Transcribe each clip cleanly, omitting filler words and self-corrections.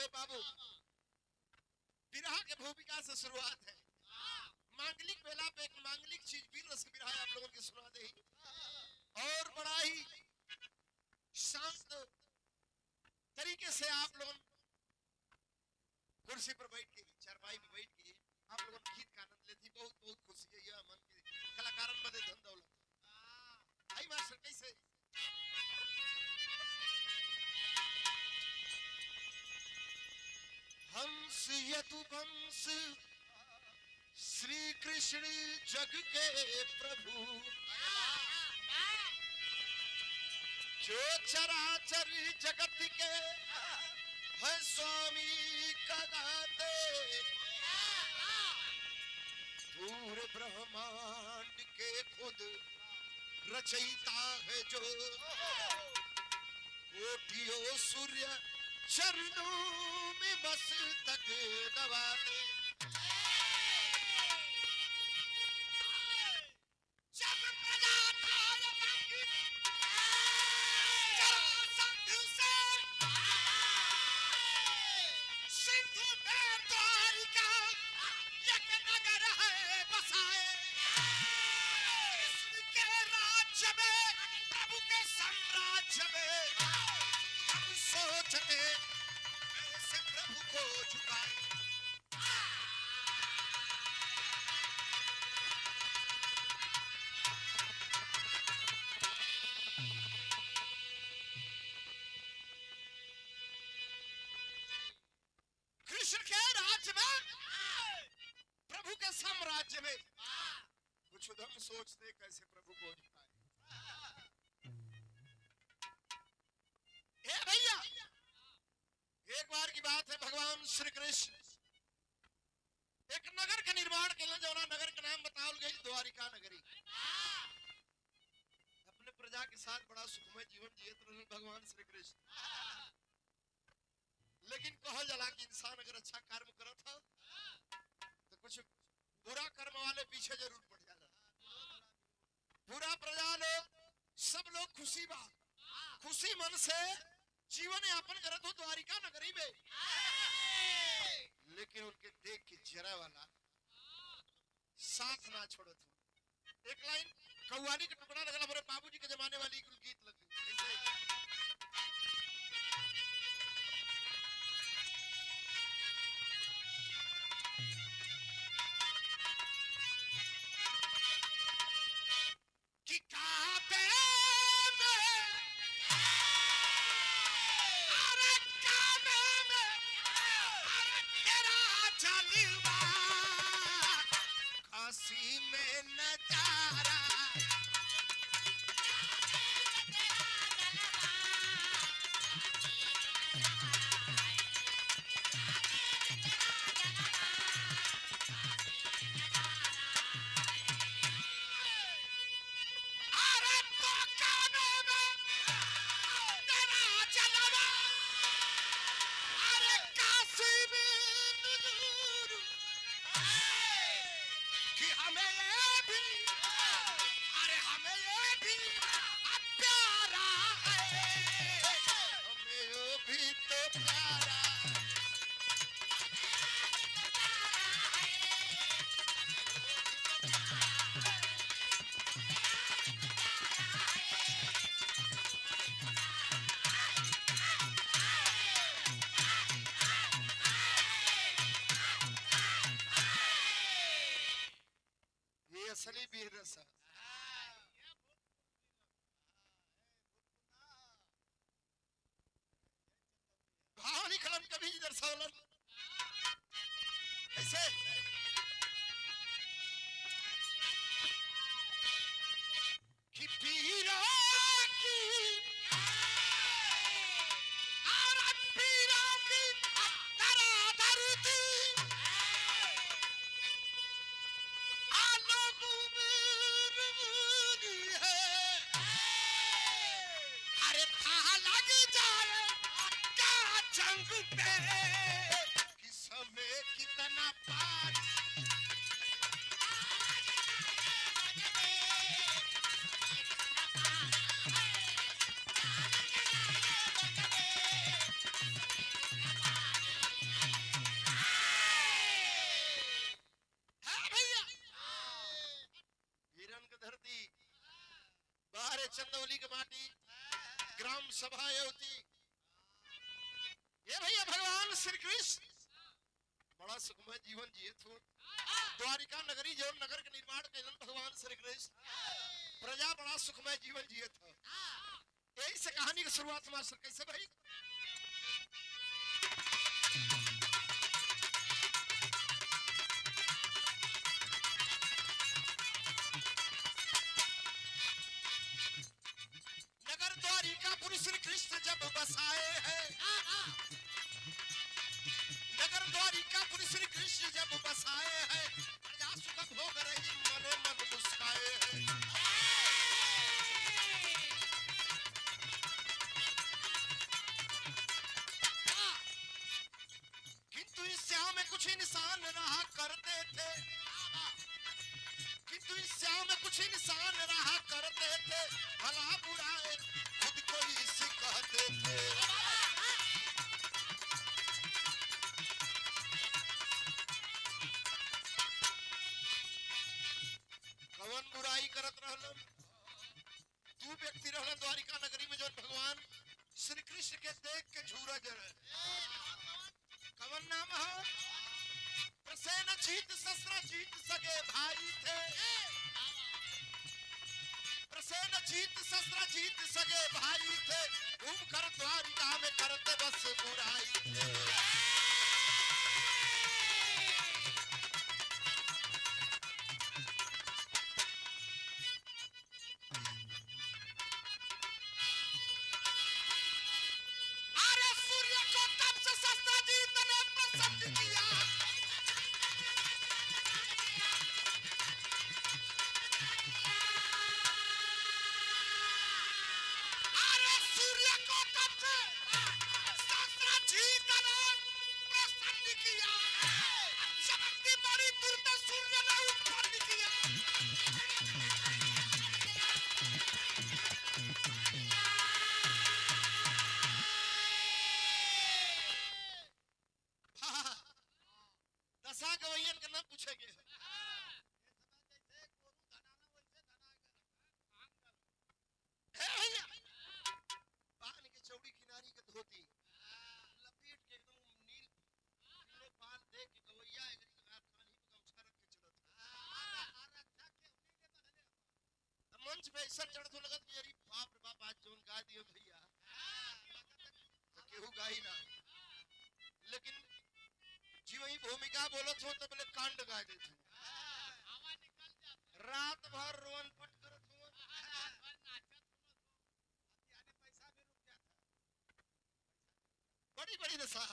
ए बाबू, विरह के भूमिका से शुरुआत है। मांगलिक बेला पे एक मांगलिक चीज वीर रस विरह आप लोगों की सुना दे, और बड़ा ही शांत तरीके से आप लोग कुर्सी पर बैठ के, चारपाई पर बैठ के आप लोग गीत का आनंद लेती। बहुत बहुत खुशी है यह मन के कलाकारन बदे धन दौलत। आई मास्टर कैसे हंस यदुवंश श्री कृष्ण जग के प्रभु, जो चराचर जगत के है स्वामी कगाते, पूरे ब्रह्मांड के खुद रचयिता है जो, कोटियों सूर्य चरणों में मस्तक दबाते। कृष्ण के राज्य में, प्रभु के साम्राज्य में कुछ उधम सोचते कैसे प्रभु को झुकाए। ए भैया, एक बार की बात है, भगवान श्री कृष्ण एक नगर का निर्माण के लिए, जो नगर का नाम बताओ गई द्वारिका नगरी। अपने प्रजा के साथ बड़ा सुखमय जीवन जियत रहे भगवान श्री कृष्ण। लेकिन कहल जाला कि इंसान अगर अच्छा कर्म करत हो तो कुछ बुरा कर्म वाले पीछे जरूर पड़ जाला। पूरा प्रजा लोग, सब लोग खुशी बा, खुशी मन से जीवन यापन करत हो द्वारिका नगरी में। लेकिन उनके देख के जरा वाला साथ ना छोड़त हो। एक लाइन कव्वाली का टुकड़ा लगला, हमारे बाबूजी के जमाने वाली गीत लगी असली वीर रस। भाव निकलन कभी दर्शावलन ऐसे कि पीरा की और पीरा की दरा धरती है चंदौली के माटी, ग्राम सभा होती। ये भैया भगवान श्री कृष्ण बड़ा सुखमय जीवन जिए थे। द्वारिका नगरी जो नगर के निर्माण कैलन भगवान श्री कृष्ण, प्रजा बड़ा सुखमय जीवन जिए था। यही से कहानी की शुरुआत मास्टर कैसे भाई। नगर द्वारिकापुर श्री कृष्ण जब बसाए हैं, नगर द्वारिकापुर श्री कृष्ण जब बसाए हैं, प्रजा सुख भोग रही मने मन मुस्काए हैं। किंतु इस स्याह में कुछ इंसान रहा करते थे, किंतु इस स्याह में कुछ इंसान रहा करते थे, भला बुरा खुद को इसी कहते थे। कवन बुराई करत रहलन? दू व्यक्ति रहलन द्वारिका नगरी में जो भगवान श्री कृष्ण के देख के झूरा जरे। कवन नाम हो? प्रसेनजीत शस्त्रजीत सगे भाई थे, प्रसेनजीत शस्त्रजीत सगे भाई थे, घूम कर द्वारिका में करते बस बुराई थे। अरे सूर्य को तप से शस्त्रजीत ने प्रसन्न किया, अरे सूर्य को तप से शस्त्रजीत ने प्रसन्न किया, चमकती बड़ी तुरंत सूर्य ने उत्पन्न किया। दशा गवैयन के नाम पूछेंगे। हे भैया पान के चौड़ी किनारी के धोती लपेट के एकदम नील नीले पान दे के गवैया एक कान्ही पे गमछा रख के चलत है। मंच पे ऐसा चढ़ तो लगत कि अरे बाप रे बाप आज जोन गा दियो भैया तो केहू गाई ना, लेकिन जी वही भूमिका बोलत हो तो पहले कांड गा देते हो। रात भर रोन पट करत हो, बड़ी बड़ी दशा।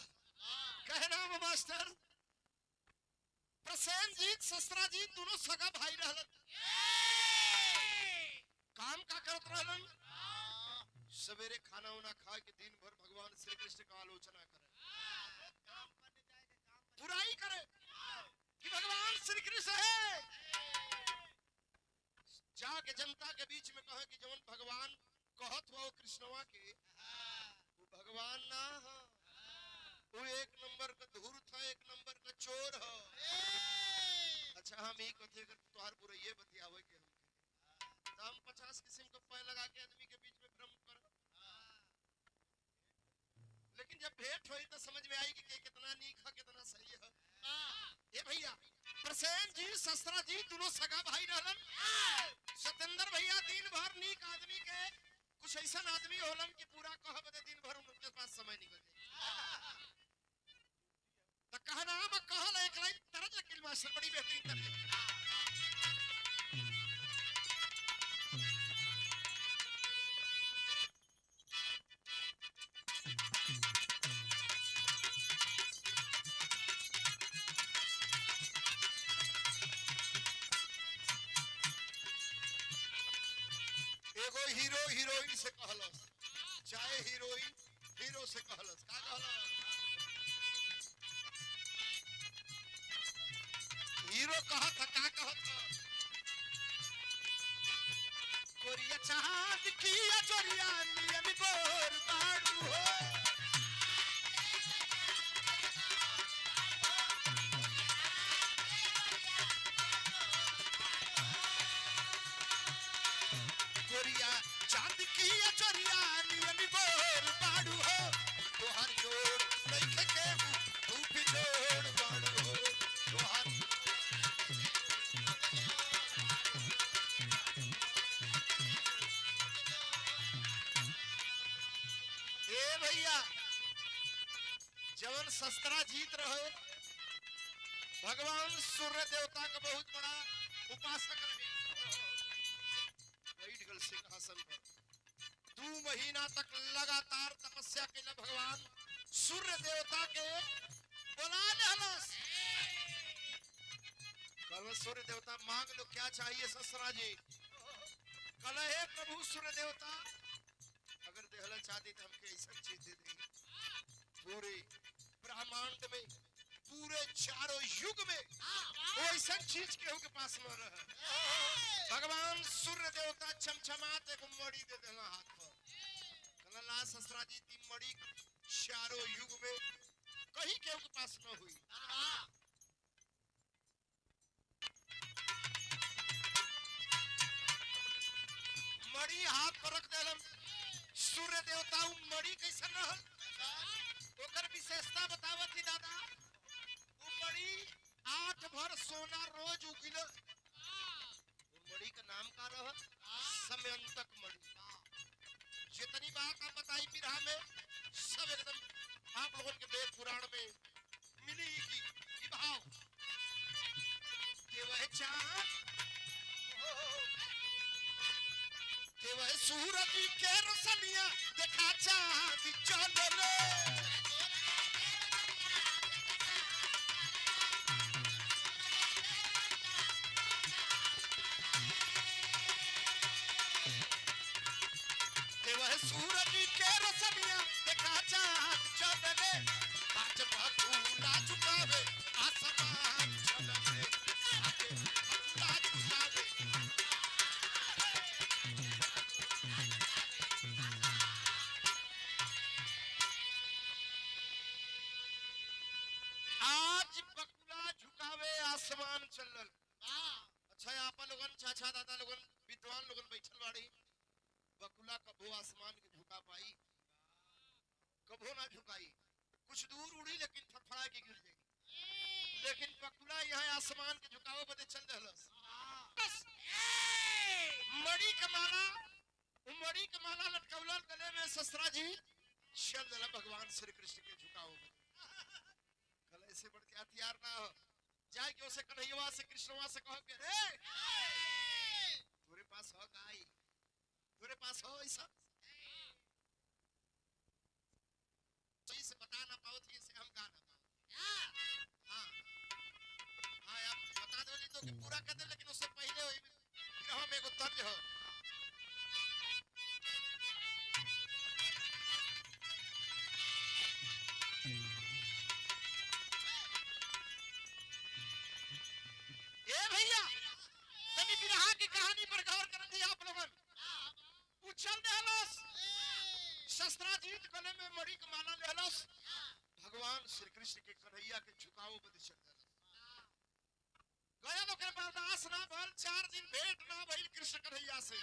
कहना मास्टर प्रसेनजीत शस्त्रजीत दोनों सगा भाई रहलन। काम का करत रहलन? सवेरे खाना उना खा के दिन भर भगवान श्री कृष्ण का आलोचना करे, बुराई करे कि भगवान श्री कृष्ण है, जाके जनता के बीच में कहे कि जवन भगवान कहत हुआ कृष्णवा के वो भगवान ना है, वो एक नंबर का धूर्त है, एक नंबर का चोर है। अच्छा हम ही कहते अगर तुहार बुराई बतियावे के हमके हम 50 किस्म का पैर लगा के आदमी के बीच में भ्रम कर, लेकिन जब भेंट हुई तो समझ में आई कि कितना नीक है कितना सही है। ये भैया प्रसेनजीत शस्त्रजीत दोनों सगा भाई रहलन। सतेंद्र भैया दिन भर नीक आदमी के कुछ ऐसा आदमी होलन कि पूरा कह बदे दिन भर उनके पास समय निकल जाए। तो कहना हम कहल एक लाइन तरज किल मास्टर बड़ी बेहतरीन तरज। एगो हीरो हीरोइन से कहलस, चाहे हीरोइन हीरो से कहलस, का कहलस? हीरो कहत का कहत कोरिया चांद की जोरिया नियम बोर बाड़ू हो, कोरिया जवन शस्त्रा जीत रहे भगवान सूर्य देवता का बहुत बड़ा उपासक रहे, बैठ गल सिंहासन पर 2 महीना तक लगातार तपस्या कैला भगवान सूर्य देवता के बुला लेहलस। कल सूर्य देवता मांग लो क्या चाहिए ससुरा जी। कल हे प्रभु सूर्य देवता अगर देहला चाहती तो हमके ऐसा चीज दे देंगे पूरे ब्रह्मांड में पूरे चारों युग में वो ऐसा चीज केहू के पास न रहे। भगवान सूर्य देवता चमचमाते को मड़ी दे देना हाथ पर। कलला ससुरा जी ती मड़ी चारों युग में कहीं केहू के पास न हुई। मड़ी हाथ पर रख देलन सूर्य देवता मड़ी कैसे रहल ओकर विशेषता बतावत थी दादा। मड़ी 8 भर सोना रोज उगिल। मड़ी का नाम का रहल समयंतक मड़ी। जितनी बात आप बताई बिरहा में सब एकदम आप लोगों के वेद पुराण में मिली की भाव के वह चांद के वह सूरज के रोशनिया देखा चांद चलले। के वह सूरज के रोशनिया देखा चांद चलले। आज बकुला झुकावे आसमान चलले। आज बकुला झुकावे आज बकुला झुकावे आसमान चलल। अच्छा आपन लोगन चाचा दादा लोगन विद्वान लोगन बैठल बाड़ी। बकुला कबो आसमान के झुका पाई कबो ना झुकाई। कुछ दूर उड़ी लेकिन फड़फड़ा के गिर जाएगी। लेकिन बकुला यहाँ आसमान के झुकावे बदे चल रहलस। मड़ी के माला मड़ी के माला लटकौलन गले में ससुरा जी चल देला भगवान श्री कृष्ण के झुकावे बदे। कल ऐसे बढ़ के हथियार ना हो जाए कि उसे कन्हैया से कृष्णवा से कहो के रे तोरे पास हो गाय तोरे पास हो ऐसा सही से बता ना पाओ थी इसे हम गा ना पाओ। हाँ हाँ आप बता दो तो कि पूरा कर दे लेकिन उससे पहले हो विरह में एगो तर्ज हो। ए भैया तनी विरह की कहानी पर गौर कर दिया आप लोगन। उछल देहलस शस्त्रा जीत गले में मड़ी के माला लेहलस। भगवान श्री कृष्ण के कन्हैया के झुकाओ बदे चल देहलस। गया लोग के बर्दाश्त ना भल 4 दिन भेंट ना भइल कृष्ण कन्हैया से।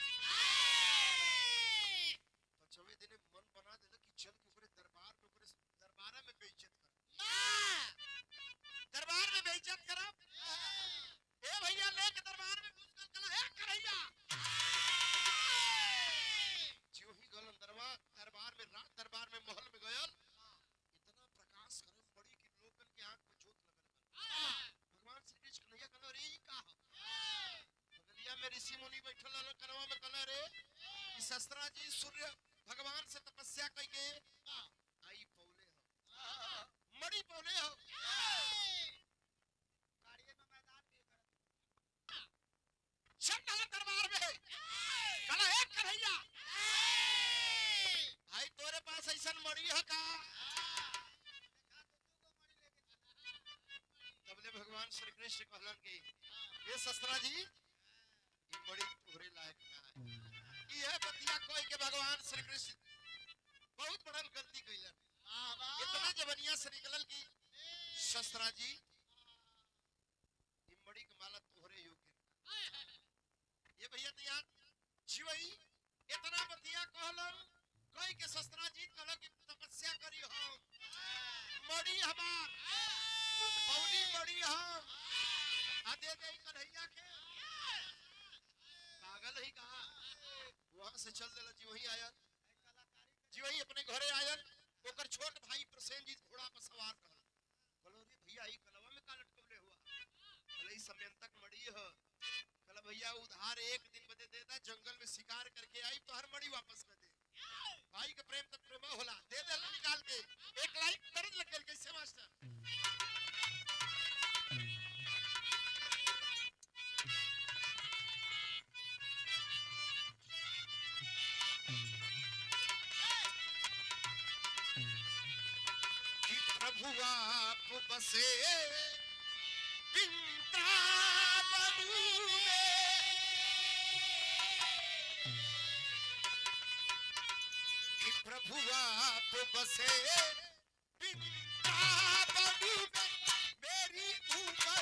तो चवे दिन मन बना देला कि चल के ऊपर दरबार में ऊपर दरबारा में बेइज्जत कर दरबार में बेइज्जत करब। ए भैया लेके दरबार में घुस कर कला हे कन्हैया जो ही गलन दरबार में रात दरबार में महल में गयल इतना प्रकाश करम पड़ी कि लोगन के आंख में जोत लगल। भगवान श्री कृष्ण कन्हैया कहला रे ई का हो बगलिया में ऋषि मुनि बैठल रहल करवा में कहला रे ई शस्त्रा जी सूर्य भगवान से तपस्या कई के आई पौले हो मड़ी पौले हो गाड़िए में मैदान में चल दरबार में कहला हे कन्हैया भाई तोरे पास ऐसा मड़ी है का। तबले भगवान श्री कृष्ण कहलन कि ये शस्त्रा जी ये मड़ी तोरे लायक ना है। ये बतिया कोई के भगवान श्री कृष्ण बहुत बड़ा गलती कइलन। इतना जवनिया से निकलल कि शस्त्रा जी ये मड़ी के माला तोहरे योग्य। ये भैया तैयार जीवई इतना बतिया कहलन कोई के शस्त्रा जीत कहल कि तपस्या करी हम मड़ी हमार पौली मड़ी हम आ दे दे कन्हैया के पागल ही कहा। वहां से चल देला जी वही आया जी वही अपने घरे आयन ओकर छोट भाई प्रसेनजीत घोड़ा पर सवार रहल कहलो रे भैया ई कलवा में का लटकवले हुआ कहले ई समयंतक मड़ी ह कहला भैया उधार एक दिन बदे दे दा जंगल में शिकार करके आई तो हर मड़ी वापस कर दे भाई के प्रेम तक प्रेम होला दे दे निकाल के एक लाइक दर्द लग गेल कैसे मास्टर कि प्रभु आप बसे वृंदावन में कि प्रभु आप बसे वृंदावन में मेरी उम्र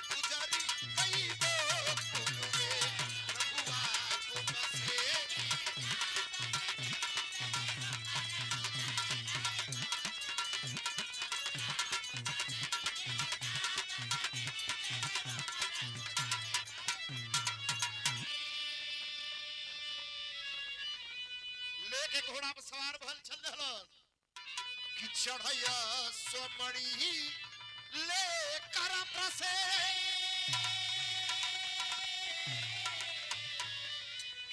गुजर गई वो प्रभु आप बसे लेके घोड़ा पर सवार भल चल रहल कि चढ़ैया सोमड़ी ले कर प्रसे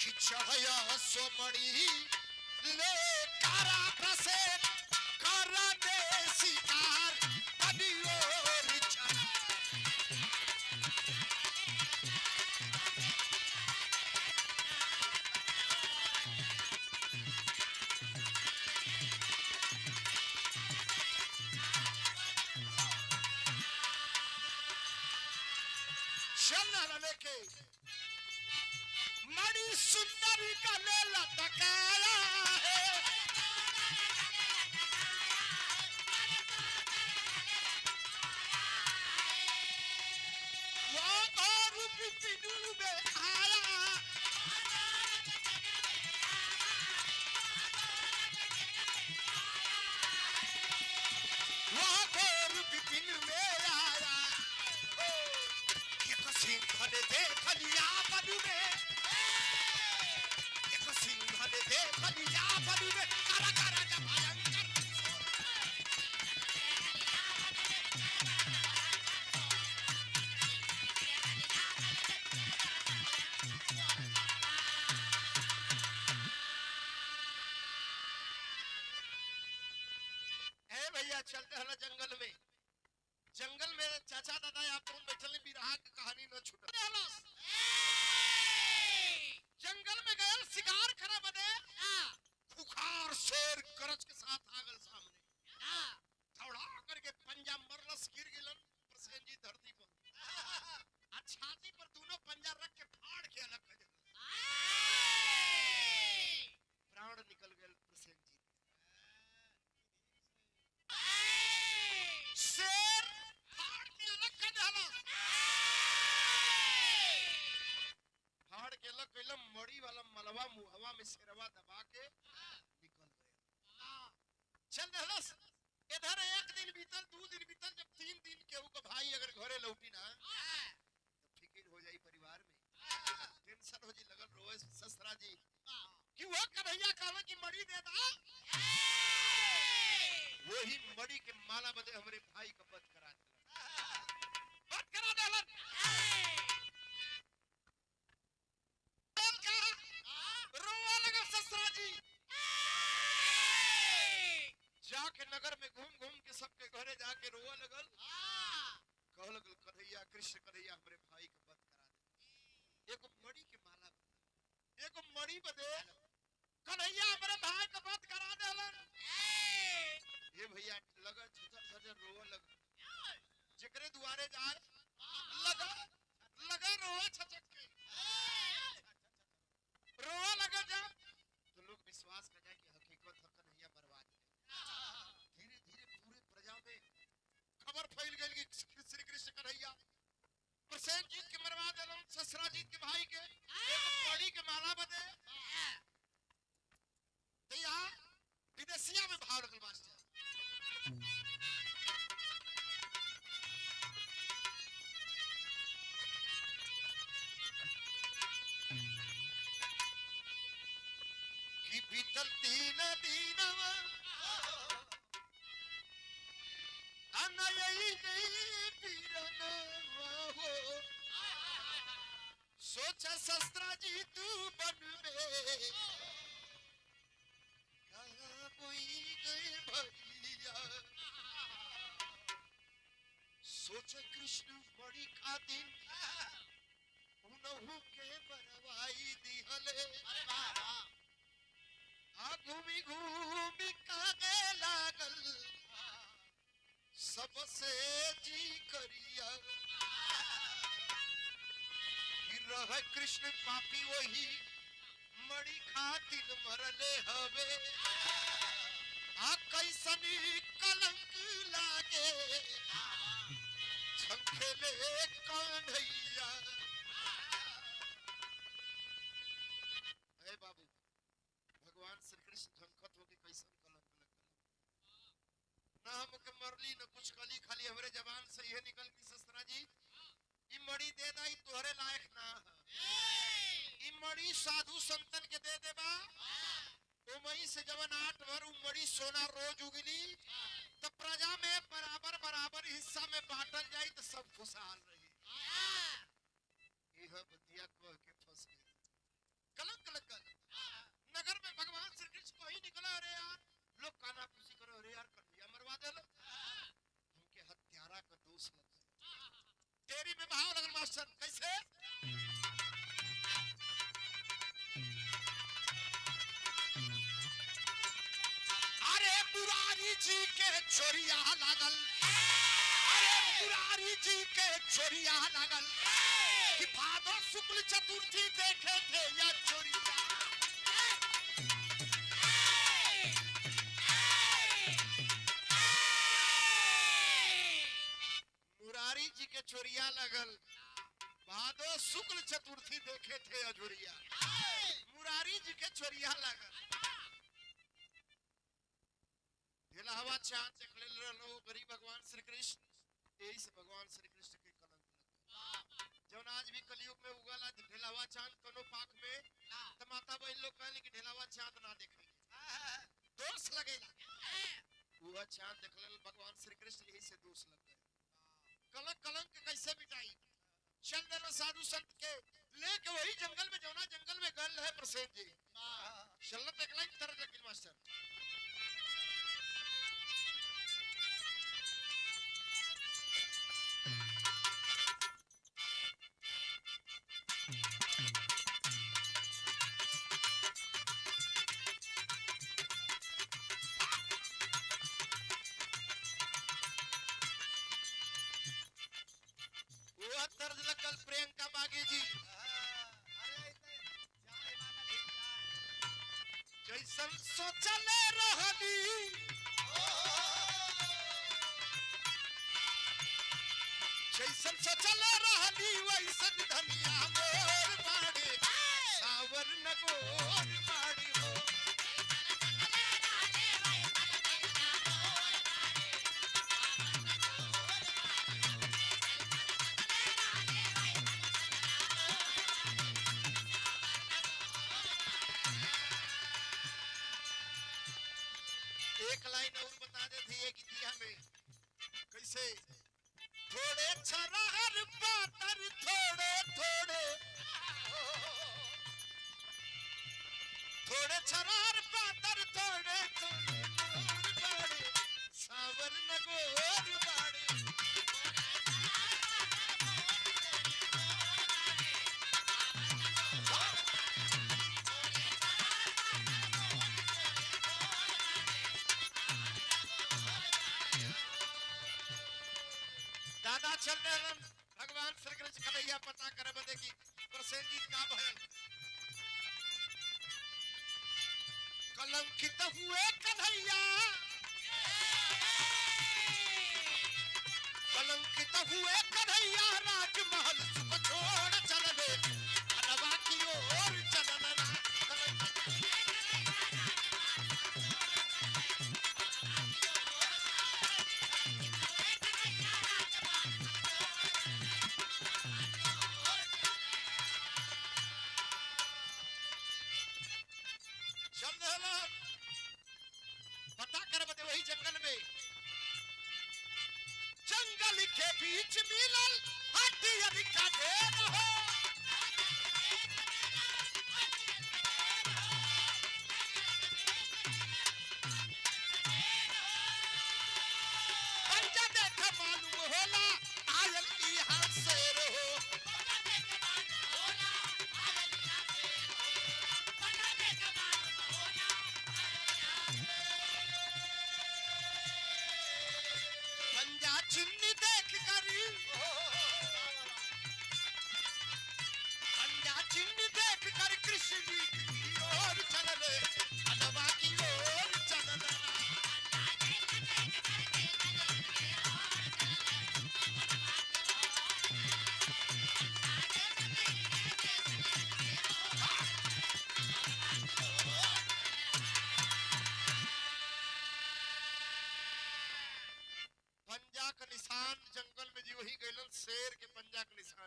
कि चढ़ैया सोमड़ी ले कर प्रसे करने शिकार बनियो रिचा चलना लेके मणि सुंदरी का लेला टकाया है वो और बिपिनु में आया वो और बिपिनु में आया एक सिंह ने देख लिया बनु में एक सिंह ने देख लिया बनु में करा करा का भयंकर ए भैया चलते हला जंगल में चाचा दादा आप तुम बैठल बिरहा की कहानी न छूट जंगल में गए शिकार करे बदे खुखार शेर गरज के साथ आगल सामने दौड़ा करके पंजा मरलस गिर गिलन प्रसेनजी धरती पर आ छाती पर दोनों पंजा रख के फाड़ के अलग कर दिया प्राण निकल गए प्रसेनजी शेर फाड़ के अलग कर दिया फाड़ के अलग कैला मड़ी वाला मलवा मुहवा में शेरवा दबा के निकल गया चल रहलस इधर एक दिन बीतल दो दिन बीतल जब 3 दिन केहू का भाई अगर घरे लौटी ना तो फिकिर हो जाई परिवार में टेंशन हो जी लगल रोए ससुरा जी कि वो कन्हैया कहला कि मड़ी दे दा वही मड़ी के माला बदे हमरे भाई का बद करा देलन रोवा लगा ससुरा जी जाके नगर में घूम घूम के सबके घरे जाके रोवा लगल कह लगल कन्हैया कृष्ण कन्हैया हमरे भाई का बद करा दे एगो मड़ी के माला एगो मड़ी बदे कन्हैया हमरे भाई का बद करा देलन ये भैया लगा छतर छतर रोवा लगा जेकरे दुआरे जाए लगा रोवा छचक के रोवा लगा जा तो लोग विश्वास कर जाए कि हकीकत है कन्हैया बर्बाद है धीरे धीरे पूरे प्रजा में खबर फैल गई कि श्री कृष्ण कन्हैया प्रसेनजीत के मरवा देलन ससुराजीत के भाई के एक पड़ी के माला बदे तो यहाँ विदेशिया में भाव लगल मास्टर कि बीतल 3 दिन सोचा शस्त्रा जी तू बन में कहाँ कोई गए भैया सोचे कृष्ण बड़ी खातिर उनहु के बरवाई दिहले आ घूमी घूमी कागे लागल सबसे जी करिया रह कृष्ण पापी वही मड़ी खातिर मरले हवे आ कैसनी कलंक लागे छंखेले कान्हैया ए बाबू भगवान श्री कृष्ण झंखत होके कैसन कलंक लगल ना हमके मरली न कुछ कली खाली हमरे जबान से यह निकल की शस्त्रा जी ई मड़ी दे दाई तोहरे लायक ना ई मड़ी साधु संतन के दे देबा ओ मई से जवन 8 भर उ मड़ी सोना रोज उगली तो प्रजा में बराबर बराबर हिस्सा में बांटल जाई तो सब खुशहाल रही यह बतिया कह के फंस गई कलंक लगल नगर में भगवान श्री कृष्ण को ही निकला अरे यार लोग काना खुशी करो अरे यार कन्हैया मरवा देलो उनके हत्यारा का दोष लग तेरी में भाव लगन मास्टर कैसे अरे मुरारी जी के छोरिया लागल अरे मुरारी जी के छोरिया लागल कि भादो शुक्ल चतुर्थी देखे थे या छोरिया मुरारी जी के छोरिया लगल भादो शुक्ल चतुर्थी देखे थे अजुरिया मुरारी जी के छोरिया लगल ढेलावा चांद देख ले लो गरीब भगवान श्री कृष्ण यही से भगवान श्री कृष्ण के कलंक लगे जौन आज भी कलयुग में उगला ढेलावा चांद कोनो पाक में तो माता बहन लोग कहले कि ढेलावा चांद ना देखेंगे दोष लगेला वो चांद देख ले भगवान श्री कृष्ण यही से दोष लग गए कलंक कैसे मिटाई चल देना साधु संत के लेके वही जंगल में जौना जंगल में गल है प्रसेन जी चलना एक लाइन तरह लगिल मास्टर प्रियंका बागी जी जैसन सोचले रहनी जैसन सोचले रहनी वैसन धनिया मोर बाड़े सावर नगोर बाड़ी हो एक लाइन और बता देती है गीतिया में कैसे थोड़े छरहर पातर थोड़े थोड़े थोड़े छरहर पातर थोड़े थोड़े बाड़े सावर नगोर बाड़े दादा चल रहे भगवान श्री कृष्ण कन्हैया पता करे बदे की प्रसेन जी का भयल कलंकित हुए कन्हैया कलंकित हुए कन्हैया राजमहल सुख छोड़ चलने हलवा की ओर चलना पता कर बदे वही जंगल में जंगल के बीच मिलल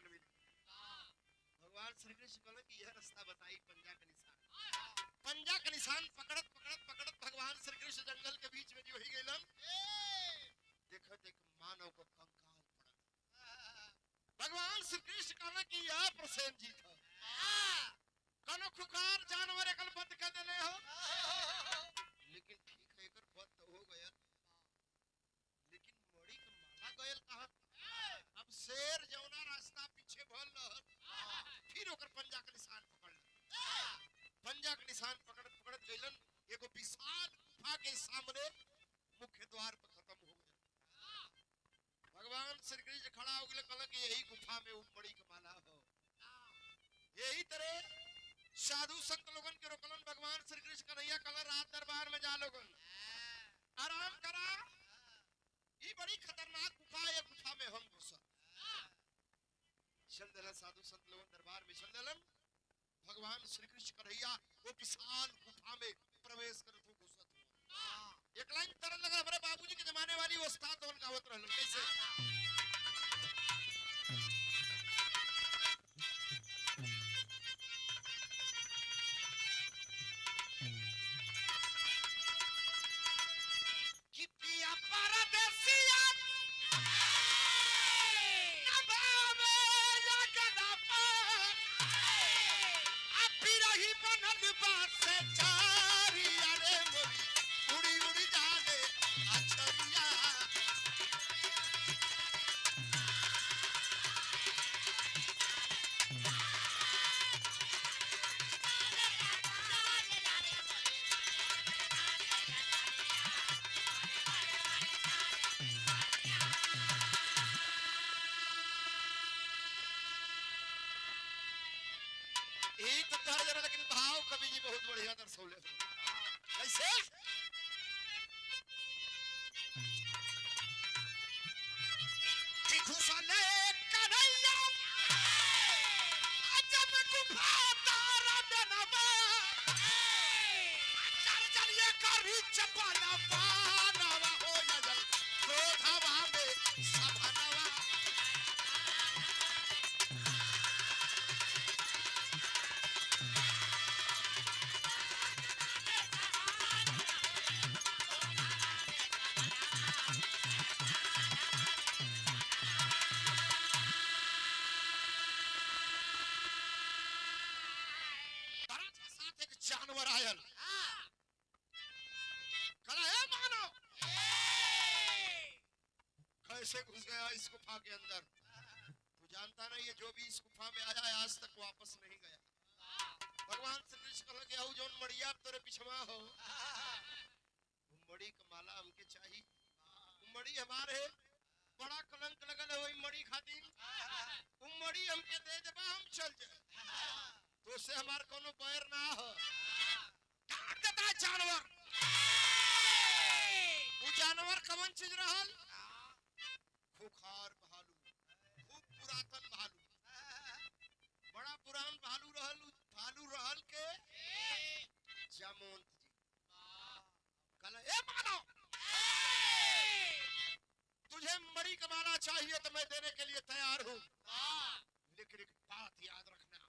निशान मिले। भगवान श्री कृष्ण कहले कि यह रास्ता बताई पंजा का निशान। पंजा का निशान पकड़त पकड़त पकड़त भगवान श्री कृष्ण जंगल के बीच में जो ही गेलन, देखत एक मानव को कंकाल पड़ल। भगवान श्री कृष्ण कहले कि यह प्रसेनजीत है, कनो खुकार जानवर एकल बंद कर देले हो, लेकिन ठीक है एकर बंद तो हो गया, लेकिन मड़ी के माला गयल कहां? अब शेर जौना रास्ता पीछे भल रहल, फिर ओकर पंजा के निशान पकड़ ले। पंजा के निशान पकड़त पकड़त गइलन, एगो विशाल गुफा के सामने मुख्य द्वार पर खत्म हो गया। भगवान श्री कृष्ण खड़ा हो गए, कहला कि यही गुफा में उमड़ी के माला हो। यही तरह साधु संत लोगन के रोकलन भगवान श्री कृष्ण कन्हैया कहला रात दरबार में जा लोगन आराम करा, ये बड़ी खतरनाक गुफा है, गुफा में हम घुसा। चल देलन साधु संत लोगन दरबार में चल देलन। भगवान श्री कृष्ण कन्हैया वो विशाल गुफा में प्रवेश करत हो घुसत हो। एक लाइन तरल लगा हमारे बाबूजी के जमाने वाली वो उस्ताद दोन गावत रहलन कैसे कि पिया परदेसिया नभावे लगदा पर अपी रही बनल बात से चारी अरे मोरी उड़ी उड़ी जाले अछरिया। यही तो कह जरा, लेकिन भाव कवि जी बहुत बढ़िया दर्शौले कैसे कि घुसले कन्हैया जब गुफा तारा देनवा चल चलिए करी चपला पानवा हो जल क्रोधवा में सभनवा। तरत के साथ एक जानवर आयल, कला है मानो कैसे घुस गया इस गुफा के अंदर। तू जानता नहीं है जो भी इस गुफा में आया है आज तक वापस नहीं गया। भगवान श्री कृष्ण कहला कि आऊ जौन मड़िया तोरे पिछवा हो, मड़ी का माला हमके चाहिए। मड़ी हमारे बड़ा कलंक लगल है वही मड़ी खातिर, मड़ी हमके दे देबा हम चल जाए, तो उससे हमार कोनो बैर ना हो। काट देता जानवर। वो जानवर कवन चीज रहल? खुखार भालू, खूब पुरातन भालू, बड़ा पुरान भालू रहल। भालू रहल के जामोंत जी कहला ए मानो तुझे मड़ी का माला चाहिए तो मैं देने के लिए तैयार हूँ, लेकिन एक बात याद रखना,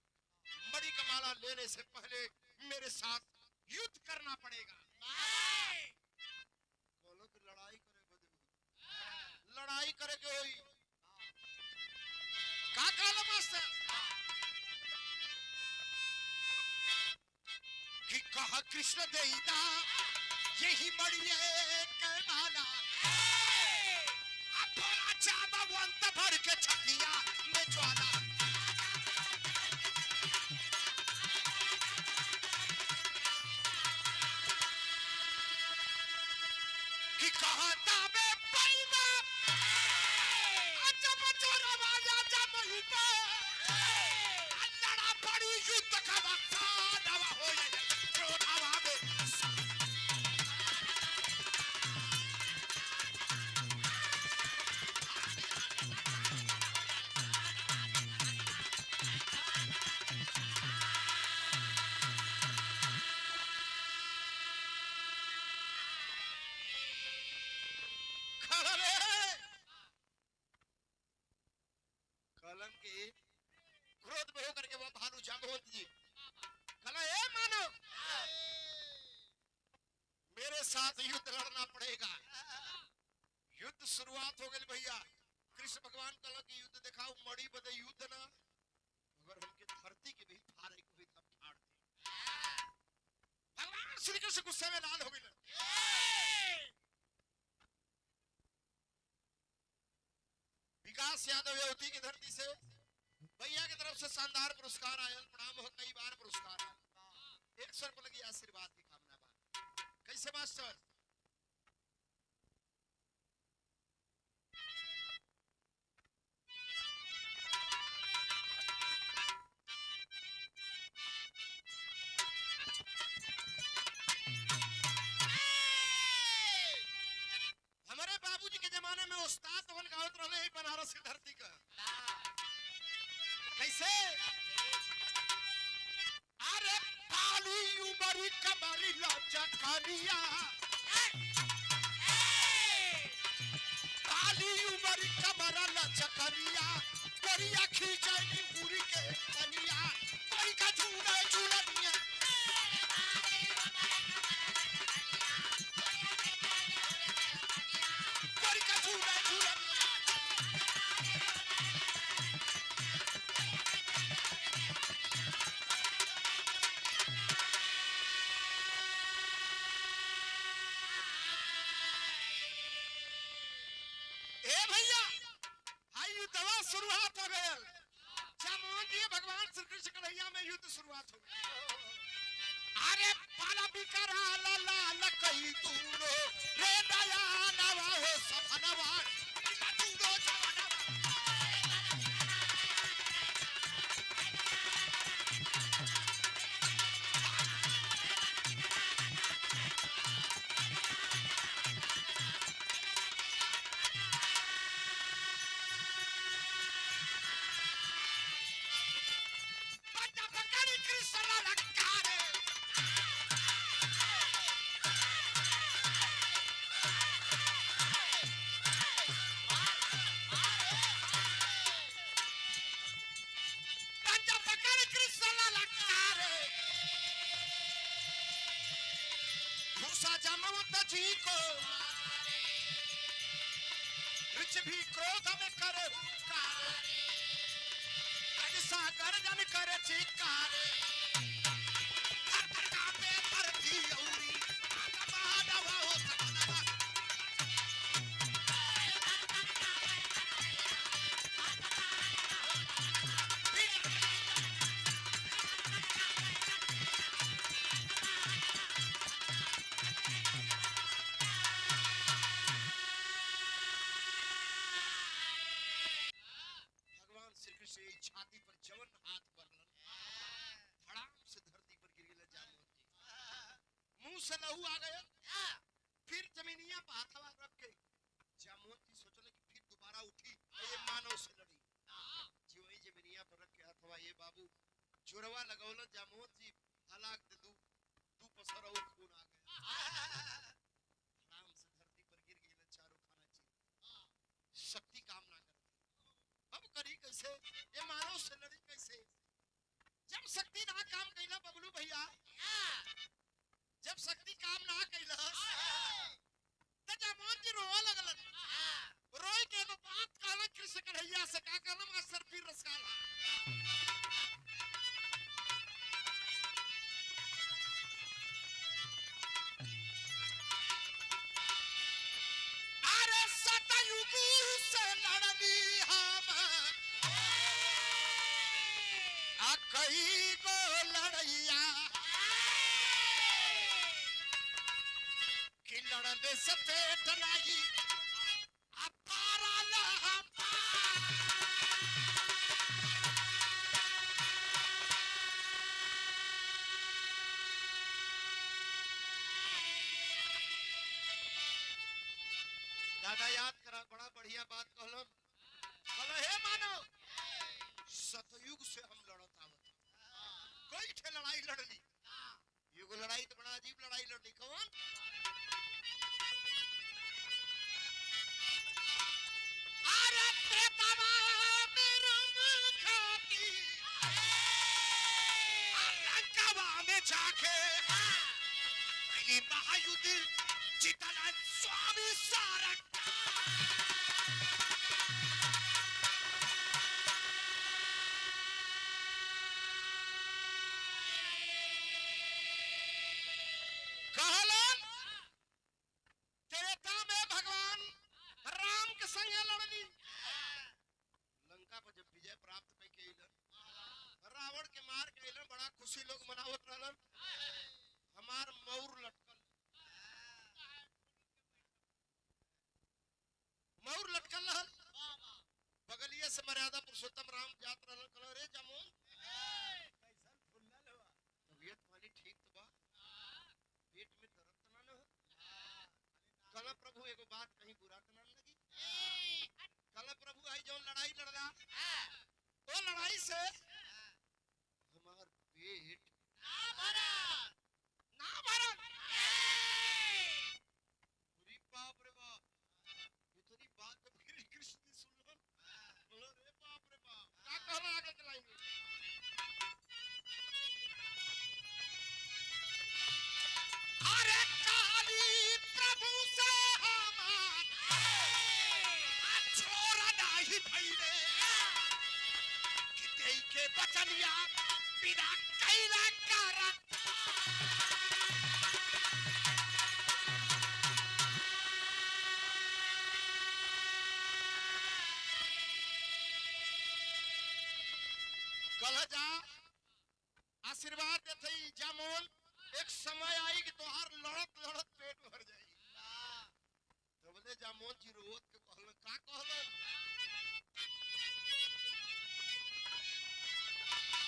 मड़ी का माला लेने से पहले मेरे साथ युद्ध करना पड़ेगा। बोलो कि लड़ाई करे बदे लड़ाई करे के होई का काला मास्टर कि कहा कृष्ण देईदा यही मड़िए के माला अपना चाबा वंत भर के छतिया में ज्वाला। कि कहता बे पैमा जब चोरवा या जब ही पे लड़ा पड़ी युद्ध का वक्त दवा हो जाए क्रोधवा में। कलन के होकर के वो भालू जामवंत जी कहा ए मानो मेरे साथ युद्ध लड़ना पड़ेगा। युद्ध शुरुआत हो गई भैया। कृष्ण भगवान कल की युद्ध दिखाओ मड़ी बदे युद्ध ना अगर हमके धरती के भी फाड़े को भी तब फाड़ दे। भगवान श्री कृष्ण गुस्से में लाल हो गए। विकास यादव युवती की धरती से भैया की तरफ से शानदार पुरस्कार आया। प्रणाम हो कई बार पुरस्कार आया। 100 रुपये लगी आशीर्वाद की कामना बात। कैसे मास्टर हमारे बाबूजी के जमाने में उस्ताद तो गावत रहे बनारस की धरती का। कैसे अरे पाली उमरी कमरी लाचा कानिया पाली उमरी कमरा लाचा कानिया कोरिया खींचाई पूरी के कनिया कोई का झूला झूलनिया कोई का झूला झूलनिया शुरुआत हो गया। भगवान श्री कृष्ण कन्हैया में युद्ध शुरुआत हो गई। अरे पाला बिकरा ला ला कई तूरो रे दया नवा हो सपनवा तूरो जी को रिच भी क्रोध में करे सागर जन करे चिकारे हर हर कापे धरती औरी आदवा हो सकना छाती पर जवन हाथ बरलन धड़ाम से धरती पर गिर गया जामवंत जी। मुंह से लहू आ गया। फिर जमीनिया पर हाथवा रख के जामवंत जी सोचले कि फिर दोबारा उठी ये मानव से लड़ी। जी वही जमीनिया पर रख के हाथवा ये बाबू जोरवा लगौल जामवंत जी हलाक दे दू पसर और खून आ गया। धड़ाम से धरती पर गिर गया चारों खाना चीज शक्ति काम ना अब करी कैसे ये मानव से लड़ी कैसे। जब शक्ति ना काम कैला बबलू भैया जब शक्ति काम ना कैला तो जामवंत जी रोवा लगलन। रोई के तो बात कहलन कृष्ण कन्हैया से का कहलन मास्टर पीर रसकाला अरे सतयुग से लड़नी हम कई गो लड़ैया कि लड़ने से पेट नहीं अपारा लहा दादा याद करा बड़ा बढ़िया बात कहलो हे मानो सतयुग से हम लड़त आवत कोई ठे लड़ाई लड़ली युग लड़ाई तो बड़ा अजीब लड़ाई लड़ली कौन अरे त्रेता में रम खाती जाके पहली महायुद्ध जीतला स्वामी सारंग। कहलन त्रेता में भगवान राम के संग लड़नी। लंका पर जब विजय प्राप्त करके अइलन, रावण के मार के अइलन, बड़ा खुशी लोग मनावत रहलन। हमार मौर लटकल, मौर लटकल रहल। बगलिए से मर्यादा पुरुषोत्तम राम जात रहलन। कहल रे जामुन तबीयत वाली ठीक तो बा, पेट में दर्द तो ना हो? कहल प्रभु एगो बात कहीं बुरा तो ना लगी? कहल प्रभु आई जो लड़ाई लड़ला, वो लड़ाई से हमार पेट ना भरा। पूरी बाप रे बाप, इतनी बात जब श्री कृष्ण ने सुनलन, बोलो रे बाप रे बाप, क्या कहना आगे चलाएंगे? अरे काली प्रभु से हमार छोरा नहीं भइले, कि देई के बचनिया बिना कैला करा। कल जा आशीर्वाद देते जामुन, एक समय आई कि तोहार लड़त लड़त पेट भर जाई। तो बोले जामुन जी रोत के कहलन, का कहलन?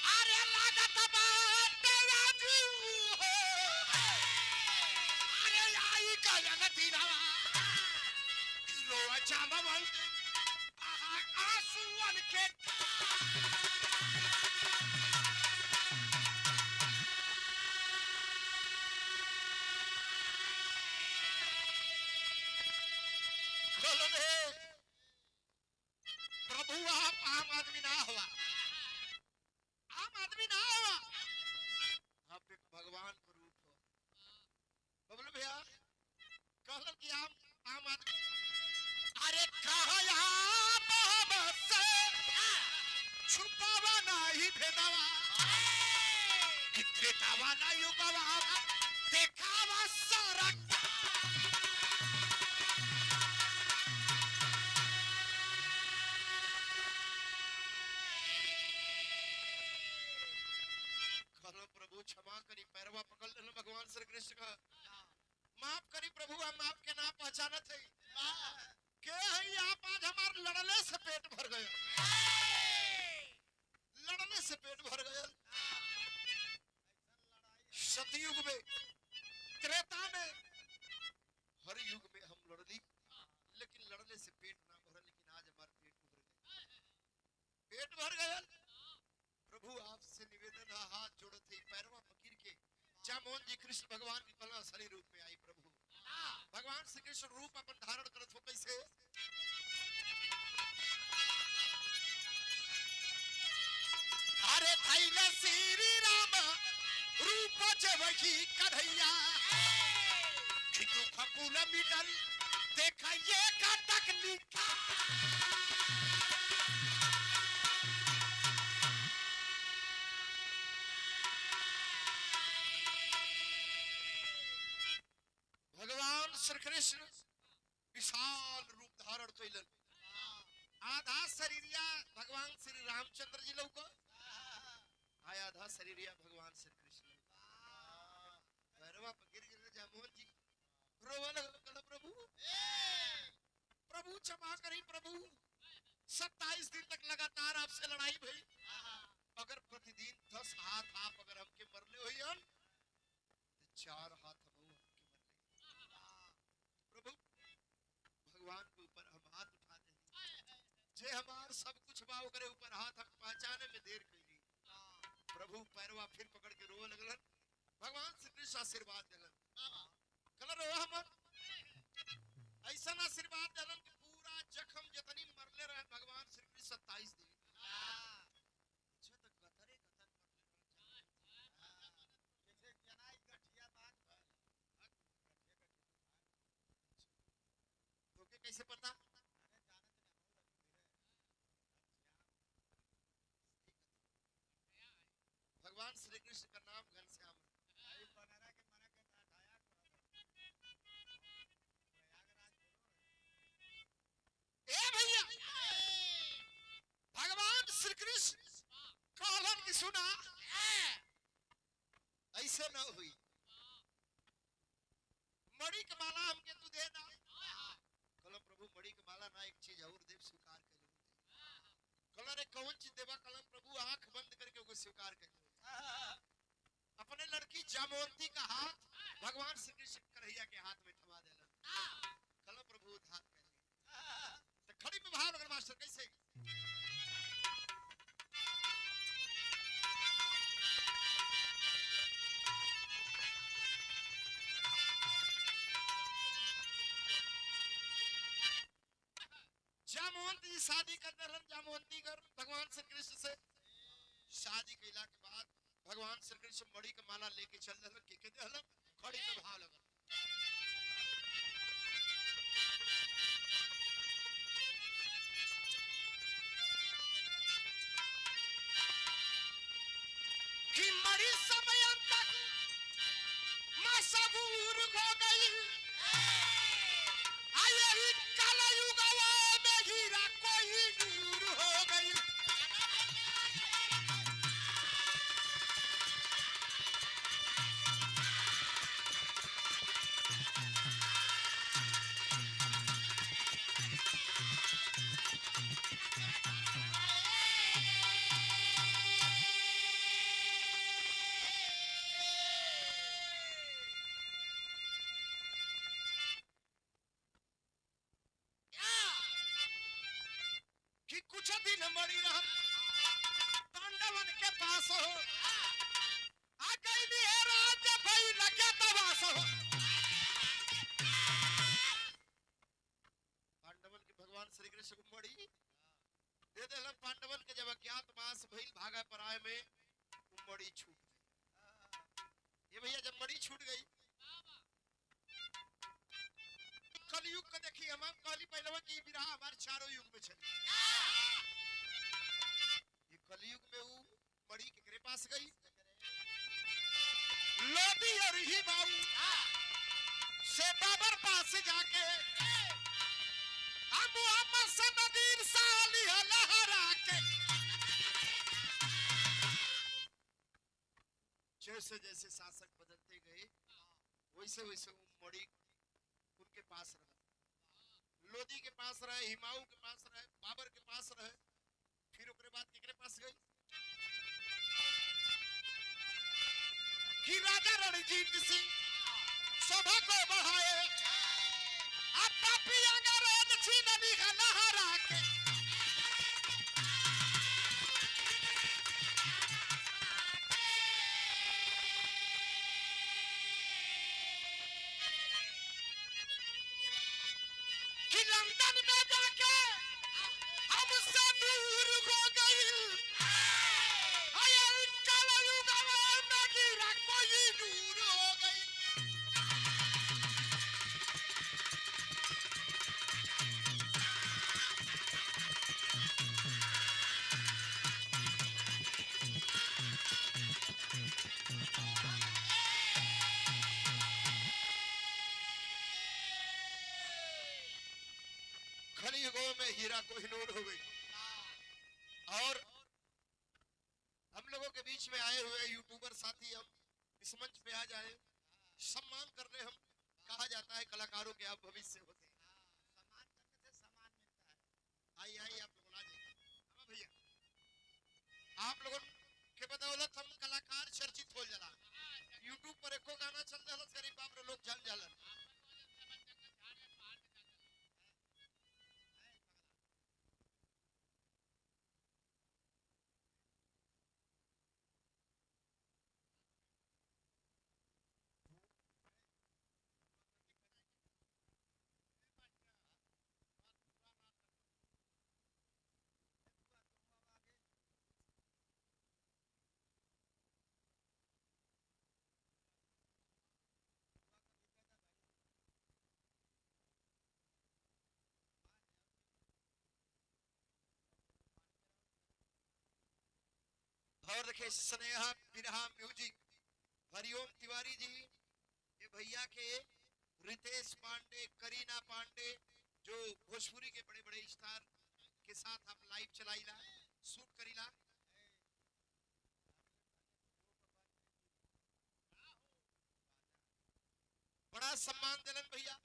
अरे लागत बात राजू हो, अरे आई कलन दिनवा रोआ जामुन आंसुअन के। प्रभु आप आम आदमी ना हुआ, आम आदमी ना हुआ, आप एक भगवान का रूप हो। बबलू भैया कहलन कि आम आदमी। अरे कहा से छुपावा नहीं भेदावा, भेदावा नहीं उगावा, देखावा सारा। प्रभु क्षमा करी, पैरवा पकड़ लेना भगवान श्री कृष्ण का। माफ करी प्रभु, हम आपके ना पहचानत है के है आप। आज हमार लड़ने से पेट भर गया, लड़ने से पेट भर गया। सतयुग में, त्रेता में, हर युग में हम लड़ली, लेकिन लड़ने से पेट ना भरा। लेकिन आज हमार पेट भर गया, पेट भर गया। प्रभु आपसे निवेदन है, हाथ जोड़त है, पैरवा पकड़ के जामुन जी कृष्ण भगवान की कला शरीर रूप में आई। प्रभु भगवान श्री कृष्ण रूप अपन धारण करत हो कैसे? अरे थैले श्री राम रूप जवही कन्हैया, कि दुख कुल मिटल देखा ये का तकनीक। भगवान श्री कृष्ण विशाल रूप धारण कैलन। आधा शरीरिया भगवान श्री रामचंद्र जी लौको, आधा शरीरिया भगवान श्री कृष्ण। पैरवा पकड़ के जामुन जी रोवा लगल, प्रभु प्रभु क्षमा करी प्रभु, 27 दिन तक लगातार आपसे लड़ाई भई। अगर प्रतिदिन 10 हाथ आप अगर हमके मरले होइयन, तो 4 हाथ हम हमके मरले। प्रभु भगवान के ऊपर हम हाथ उठाते हैं, जे हमार सब कुछ बा ओकरे ऊपर हाथ हम पहचाने में देर कैली। प्रभु पैरवा फिर पकड़ के रोवे लगलन। भगवान श्री कृष्ण आशीर्वाद दिलन, कहलन रोवा मत। ऐसा आशीर्वाद दिलन कि पूरा जख्म जितनी मरले रहे भगवान श्री कृष्ण 27 दिन कैसे पता? भगवान श्री कृष्ण का नाम घनश्याम है। ए भैया, भगवान श्री कृष्ण कहलन की सुना, ऐसे न हुई, मणि की माला हमके तू दे दा। कहला प्रभु मणि की माला ना, एक चीज और देव स्वीकार कर लो। कहला रे कौन चीज देवा? कहला प्रभु आंख बंद करके वो स्वीकार कर लो। अपने लड़की जामवंती का हाथ भगवान श्री कृष्ण कन्हैया के हाथ में थमा देला। कहला प्रभु उद्धार कर ले। तो खड़ी में भाव लगल मास्टर कैसे? जामवंती जी शादी कर दहलन, जामवंती कर भगवान श्री कृष्ण से शादी कैला के बाद भगवान श्री कृष्ण मणि के माला लेके चल दहलन, के दहलन खड़ी में भाव लगल। कि मणि समय तक मशहूर हो गई, आये काला युगवा में हीरा कोई दूर हो गई। कि कुछ दिन मणि रह पांडवन के पास हो, आ गई है राज्य भई लगे तवास हो। पांडवन के भगवान श्री कृष्ण को मणि दे देलन। पांडवन के जब अज्ञातवास भइल भागा पराए में मणि छूट गई। ये भैया जब मणि छूट गई, कलयुग का देखिए, हम कहली पहलवा की विरह हमारे चारों युग में चली। ये कलयुग में वो मणि के पास गई, लोभी और ही बाबू से बाबर पास जाके अब मोहम्मद से नदीर साली लहरा के, जैसे जैसे शासक बदलते गए वैसे वैसे वो मणि उनके पास रहा। लोधी के पास रहे, हिमाऊ के पास रहे, बाबर के पास रहे, फिर उसके बाद केकरे पास गई कि राजा रणजीत सिंह सभा को बढ़ाए, अब पापी अंग्रेज छीन ली लहरा के। कि लंदन में जाके हमसे दूर हो गई, आये काला युगवा में गिरा कोई दूर हो गई। कलयुगों में हीरा कोहिनूर हो गई। और हम लोगों के बीच में आए हुए यूट्यूबर साथी हम इस मंच पे आ जाए, सम्मान करने हम कहा जाता है कलाकारों के आप भविष्य होते हैं, सम्मान करने से सम्मान मिलता है। आइए आइए आप लोग आ जाइए। हाँ भैया, आप लोगों के बदौलत हम कलाकार चर्चित हो जाला। यूट्यूब पर एको गाना चल रहा है, गरीब बाप रे लोग जान जालन। और देखिए स्नेहा बिरहा म्यूजिक हरिओम तिवारी जी, ये भैया के रितेश पांडे, करीना पांडे, जो भोजपुरी के बड़े बड़े स्टार के साथ आप लाइव चलाइला, शूट करीला। बड़ा सम्मान दिलन भैया,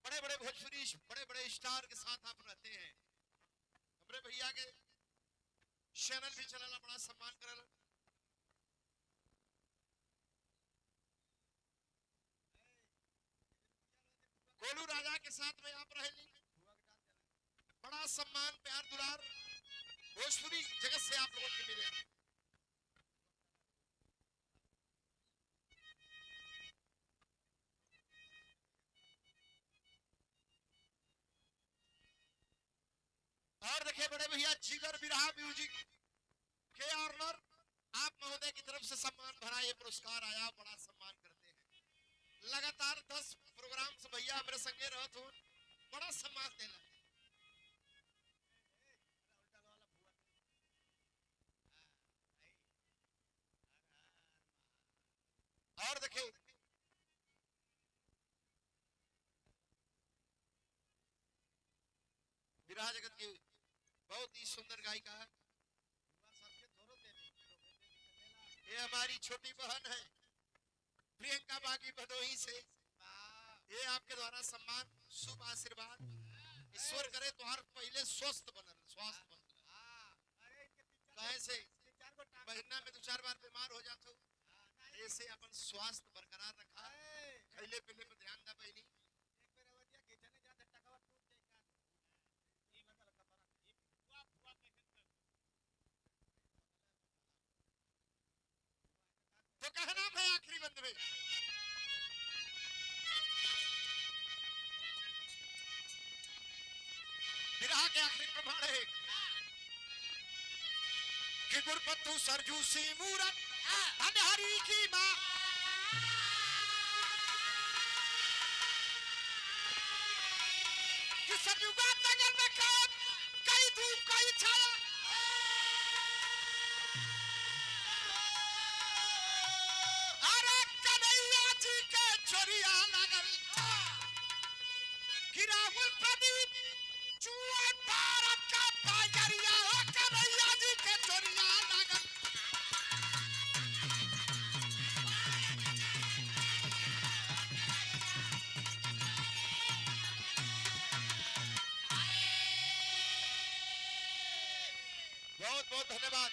बड़े बड़े भोजपुरी बड़े बड़े स्टार के साथ आप रहते हैं। हमारे भैया के चैनल भी चलाला, बड़ा सम्मान करला। गोलू राजा के साथ में आप रहेली, बड़ा सम्मान प्यार दुलार भोजपुरी जगत से आप लोगों के मिले। और देखिए बड़े भैया जिगर बिरहा म्यूजिक के ऑनर आप महोदय की तरफ से सम्मान भरा ये पुरस्कार आया, बड़ा सम्मान करते हैं। लगातार 10 प्रोग्राम से भैया हमारे संगे रहत हो, बड़ा सम्मान देना। और देखिए बिरहा जगत की बहुत ही सुंदर गायिका है, ये हमारी छोटी बहन है प्रियंका बागी भदोही से। ये आपके द्वारा सम्मान, शुभ आशीर्वाद, ईश्वर करे तुम्हार पहले स्वस्थ बनल, स्वास्थ्य बनल। कहे से महीना में 2-4 बार बीमार हो जाते हो, ऐसे अपन स्वास्थ्य बरकरार रखा, खैले पीले पे ध्यान दा बहनी। तो कहना है आखिरी बंद में विरह के आखिरी प्रमाण है कि गुरपतु सरजू सी मूरत धनहरी की मां, कि सतयुगा नगर में कई धूप कई छाया, अरे कन्हैया जी के चोरिया लगल, कि राहुल प्रदीप जुआ भारत का बाजरिया, कन्हैया जी के चोरिया लगल। बहुत बहुत धन्यवाद।